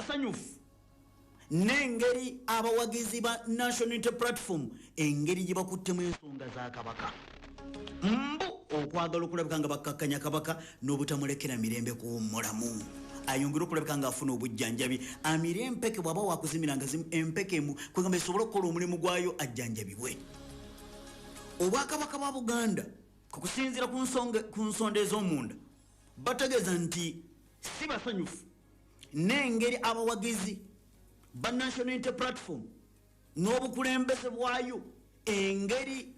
basanyufu n'engeri abawagizi ba National Unity Platform engeri gye bakuttemu ensonga za kabaka mbu okwagala okulabika nga bakkakkanya kabaka n'obutamulekera mirembe kuwummulamu ayongera okulabika nga afuna obujjanjabi amire empeke bw'aba wakuzimira nga empeke emu kwegamba esobole okukola omulimu gwayo ajjanjabibwe. Obwakabaka bwa Buganda kukusinziira ku nsonda ez'omunda bategeeza nti si basanyufu n'engeri abawagizi ba National Unity Platform n'obukulembeze bwayo engeri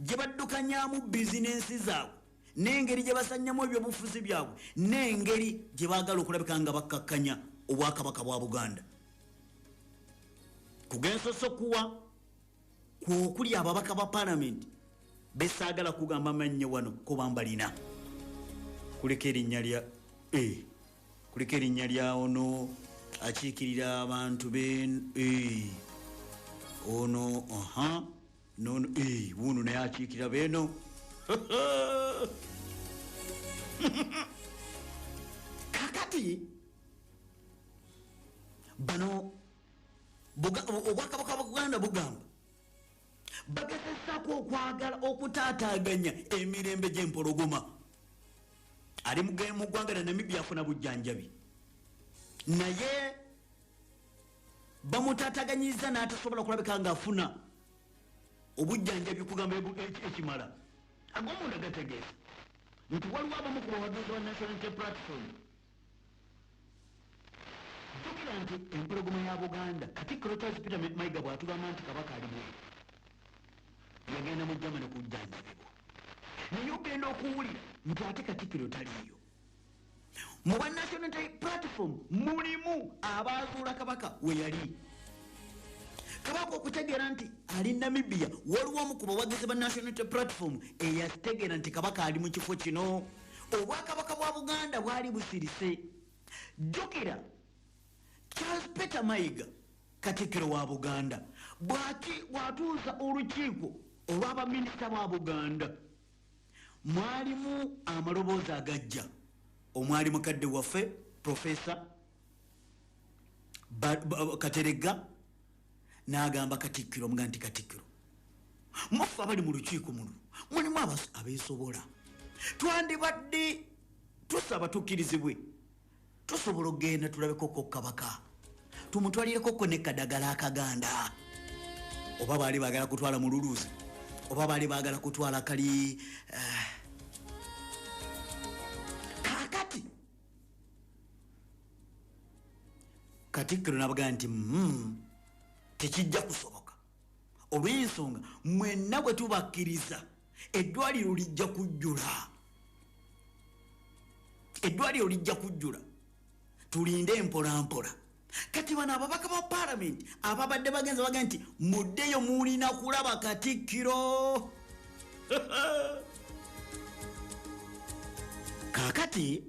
gye baddukanyaamu bizinensi zaabwe n'engeri gye basanyamu ebyobufuzi byabwe n'engeri gye baagala okulabika nga bakkakkanya obwakabaka bwa Buganda. Kugensoso kuwa kwokuli ababaka ba Parliament besaagala kugamba amannya wano kuba mbalina kuliko erinnya lya ono akiikirira abantu ono nono wuno naye akiikirira beeno kakati bano obwakabaka bwa Buganda bugamba bagezesaako okwagala okutaataaganya emirembe gy'empologoma. Ali mu ggwanga lya Namibia afuna bujjanjabi naye bamutaataganyiza n'atasobola kulabika ng'afuna obujjanjabi kugamba ekimala. Ag'omunda gategeeza nti waliwo abamu ku bawagizi ba National Unity Platform jjukira nti empologoma ya Buganda Katikkiro Charles Peter Mayiga bw'atugamba nti kabaka ali bwe yagenda mu Germany kujjanjabibwa naye ogenda okuwulira nti ate Katikkiro taliiyo. Mu ba National Unity Platform mulimu abaazuula kabaka we yali. Kabaka okutegeera nti ali Namibia waliwo omu ku bawagizi ba National Unity Platform eyategeera nti kabaka ali mu kifo kino. Obwakabaka bwa Buganda bwali busirise. Jjukira Charles Peter Mayiga Katikkiro wa Buganda bw'atuuza olukiiko olw'abaminisita ba Buganda mwalimu amaloboozi agajja. Omwali mukadde waffe Professor Kateregga n'agamba Katikkiro muga nti Katikkiro mufe abali mu lukiiko muno mulimu abeesobola twandibadde tusaba tukkirizibwe tusobola okgenda tulabekoko kabaka tumutwalireko ne kadagala akaganda oba baali baagala kutwala mu luluuzi oba baali baagala kutwala kali kakati Katikkiro n'abagaa nti tekijja kusoboka olw'ensonga mwenna bwe tubakkiriza eddwaliro lijja kujjula tulinde empolampola. Kati bano ababaka ba Parliament ababadde bagenza baga nti muddeyo mulina kulaba Katikkiro. Kakati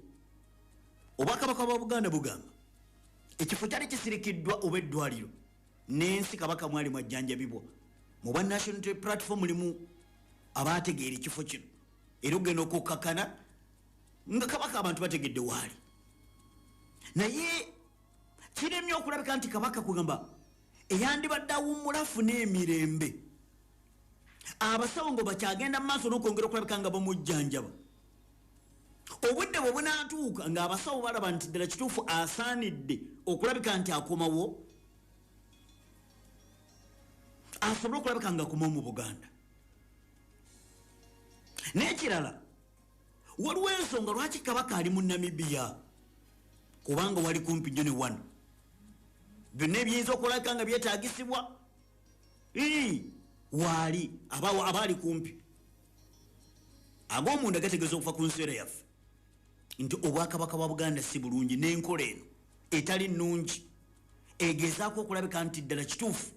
obwakabaka bwa Buganda bugamba ekifo kyali kisirikiddwa oba eddwaliro n'ensi kabaka mwali mwajjanjabibwa. Mu bwa National Unity Platform mulimu abaategeera ekifo kino era ogenda okukkakana nga kabaka abantu bategedde waali naye kiremye okulabika nti kabaka kugamba eyandibadde awummulafu n'emirembe abasawo ngo bakyagenda mu maaso n'okwongera okulabika nga bamujjanjaba. Obudde bwe bunaatuuka ng'abasawo balaba nti ddala kituufu asaanidde okulabika nti akomawo asobole okulabika nga akomawo mu Buganda. N'ekirala waliwo ensonga lwaki kabaka ali mu Namibia kubanga wali kumpi nnyo ne wano byonna ebiyinza okulabika nga byetaagisibwa waali abaali kumpi. Ag'omunda gategeeza okufa ku nseera yaffe nti obwakabaka bwa Buganda si bulungi n'enkola eno etali nnungi egezaako okulabika nti ddala kituufu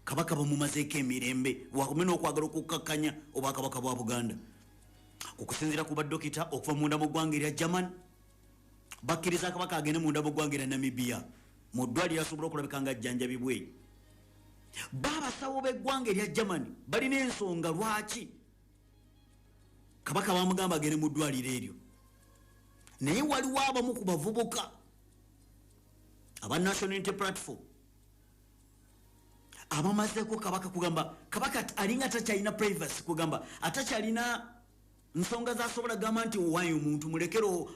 kabaka bamumazeeko emirembe wakume n'okwagala okukkakkanya obwakabaka bwa Buganda. Okusinziira ku baddokita okuva munda mu ggwanga erya Germany bakkiriza kabaka agende munda mu ggwanga erya Namibia mu ddwaliro asobola okulabika nga ajjanjabibwe. Baabasawo b'eggwanga erya Germany balina ensonga lwaki kabaka bamugamba agende mu ddwaliro eryo naye waliwo abamu ku bavubuka aba National Unity Platform abamazeko kabaka kugamba kabaka alinga takyalina privacy kugamba atakyalina nsonga zasobola gamba nti owayo omuntu mulekero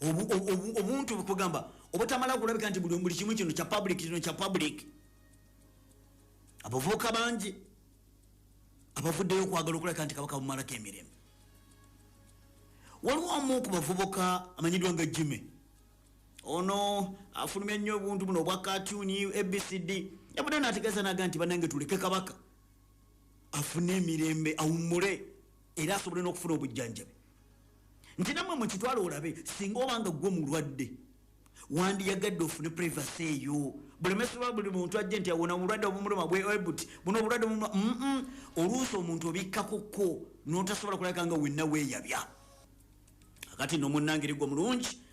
obuntu kugamba obutamala kulabika nti buli kimu kino kya public abavubuka bangi abavuddeyo okwagala okulabika nti kabaka bumalako emirembe. Waliwo omu ku bavubuka amanyiddwa nga Jimmy ono afulumya nnyo obuntu buno obwa katuni ABCD yabadde n'ategeeza naga nti bannange tuleke kabaka afune emirembe awummule era asobole n'okufuna obujjanjabi nti nammwe mukitwala olabe singa obanga gwe mulwadde wandiyagadde ofune privacy eyo bulemesibwa buli muntu ajje nti awona obulwadde obumuluma bwebuti buno obulwadde oluusi omuntu obikkakokko n'otasobola kulabika nga wenna weeyabya akati n'omunnangiri gwe mulungi